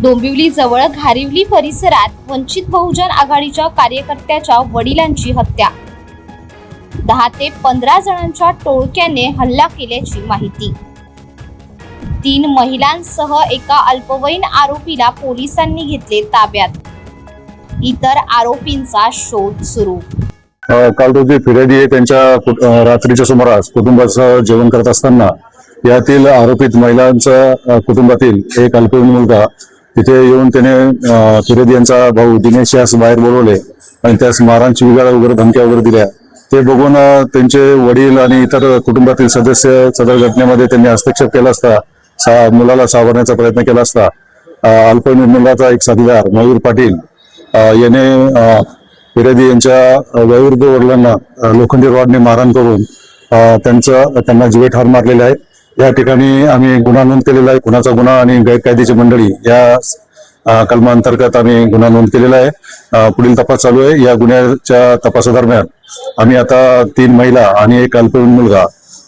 डोंबिवली जवळ घारिवली परिसरात वंचित बहुजन आघाडीच्या कार्यकर्त्याच्या वडिलांची हत्या। 10 ते 15 जणांच्या टोळक्याने हल्ला केल्याची माहिती। 3 महिलांसह एका अल्पवयीन आरोपीला पोलिसांनी घेतले ताब्यात। इतर आरोपींचा शोध सुरू। काल रोजी फिर्यादी त्यांच्या रात्रीच्या सुमारास कुटुंबासह जेवण करत असताना यातील आरोपित महिलांचा कुटुंबातील एक अल्पवयीन मुलगा तिथे येऊन त्याने फिर्यादी यांचा भाऊ दिनेश यास बाहेर बोलवले आणि त्यास मारहाण शिवीगाळ वगैरे धमक्या वगैरे दिल्या। ते बघून त्यांचे वडील आणि इतर कुटुंबातील सदस्य सदर घटनेमध्ये त्यांनी हस्तक्षेप केला असता मुलाला सावरण्याचा प्रयत्न केला असता अल्पवयीन मुलाचा एक साथीदार मयूर पाटील याने फिर्यादी यांच्या वयोवृद्ध वडिलांना लोखंडी रॉडने मारहाण करून त्यांना जीवे ठार मारलेले आहे। या ठिकाणी आम्ही गुन्हा नोंद केलेला आहे। खुनाचा गुन्हा आणि गैरकायदेची मंडळी या कलमांतर्गत आम्ही गुन्हा नोंद केलेला आहे। पुढील तपास चालू आहे। या गुन्ह्याच्या तपासादरम्यान आम्ही आता 3 महिला आणि एक अल्पवयीन मुलगा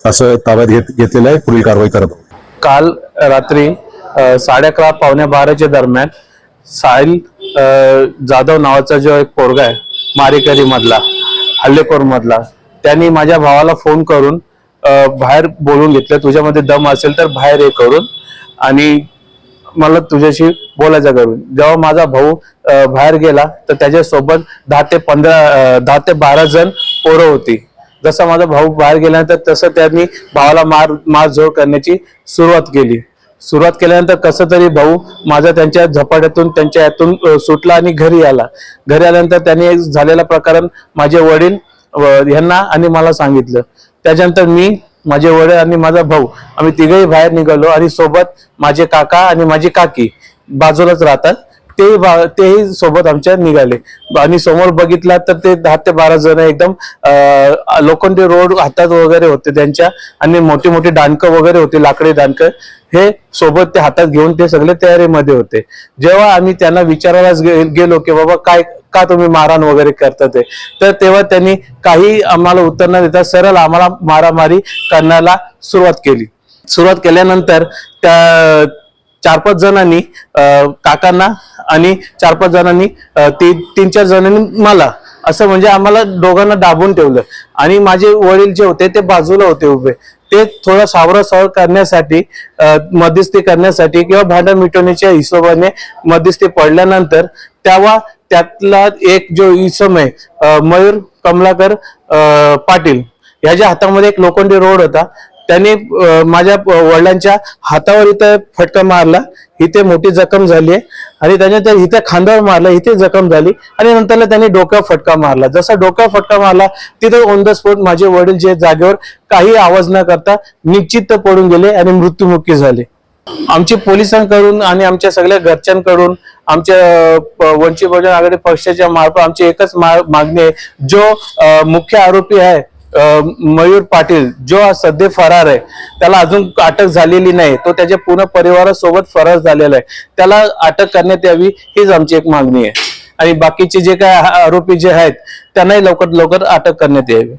असं ताब्यात घेतलेलं आहे। पुढील कारवाई करत आहोत। काल रात्री 11:30 पावणे 12च्या दरम्यान साहिल जाधव नावाचा जो एक पोरगा आहे मारेकरी मधला हल्लेखोर मधला त्यांनी माझ्या भावाला फोन करून बाहेर बोलून घेतलं, तुझ्यामध्ये दम असेल तर बाहेर ये करून आणि मला तुझ्याशी बोलायचं करून। जेव्हा माझा भाऊ बाहेर गेला तर त्याच्यासोबत 10 ते 12 जण पोरं होती। जसा माझा भाऊ बाहेर गेल्यानंतर तसं त्यांनी भावाला मारझोड करण्याची सुरुवात केल्यानंतर कसं तरी भाऊ माझा त्यांच्या झपाट्यातून त्यांच्या यातून सुटला आणि घरी आला। घरी आल्यानंतर त्यांनी झालेला प्रकरण माझे वडील यांना आणि मला सांगितलं। त्याच्यानंतर मी, माझे वडील आणि माझा भाऊ आम्ही तिघेही बाहेर निघालो आणि सोबत माझे काका आणि माझी काकी बाजूलाच राहतात तेही सोबत आमच्या निघाले आणि समोर बघितला तर ते 10 ते 12 जण एकदम लोखंडी रोड हातात वगैरे होते त्यांच्या आणि मोठी मोठी दांडकं वगैरे होती, लाकडी दांडकं हे सोबत ते हातात घेऊन ते सगळे तयारीमध्ये होते। जेव्हा आम्ही त्यांना विचारायला गेलो की बाबा का तुम्ही मारहाण वगैरे करतात तर तेव्हा त्यांनी काही आम्हाला उत्तर न देता सरळ आम्हाला मारामारी करण्याला सुरुवात केल्यानंतर त्या 4-5 जणांनी काकांना आणि 4-5 जणांनी 3-4 जणांनी मला असं म्हणजे आम्हाला दोघांना दाबून ठेवलं आणि माझे वडील जे होते ते बाजूला होते उभे। ते थोडं सावरासावर करण्यासाठी मध्यस्थी करण्यासाठी किंवा भांडण मिटवण्याच्या हिशोबाने मध्यस्थी पडल्यानंतर तेव्हा त्यातला एक जो इसम आहे मयूर कमलाकर पाटील याच्या हातामध्ये एक लोखंडी रोड होता। त्याने माझ्या वडिलांच्या हातावर इथे फटका मारला, इथे मोठी जखम झाली आहे आणि त्यानंतर इथे खांद्यावर मारला, इथे जखम झाली आणि नंतर त्यांनी डोक्यावर फटका मारला। जसा डोक्यावर फटका मारला तिथे ऑन द स्पॉट माझे वडील जे जागेवर काही आवाज न करता निश्चित पडून गेले आणि मृत्युमुखी झाले। आमची पोलिसांकडून आणि आमच्या सगळ्या घरच्यांकडून आमच्या वंचित बहुजन आघाडी पक्षाच्या मार्फत आमची एकच मागणी आहे, जो मुख्य आरोपी आहे मयूर पाटील जो सध्या फरार आहे त्याला अजून अटक झालेली नाही, तो त्याच्या पूर्ण परिवारासोबत फरार झालेला आहे, त्याला अटक करण्यात यावी हीच आमची एक मागणी आहे आणि बाकीचे जे काय आरोपी जे आहेत त्यांनाही लवकर अटक करण्यात यावी।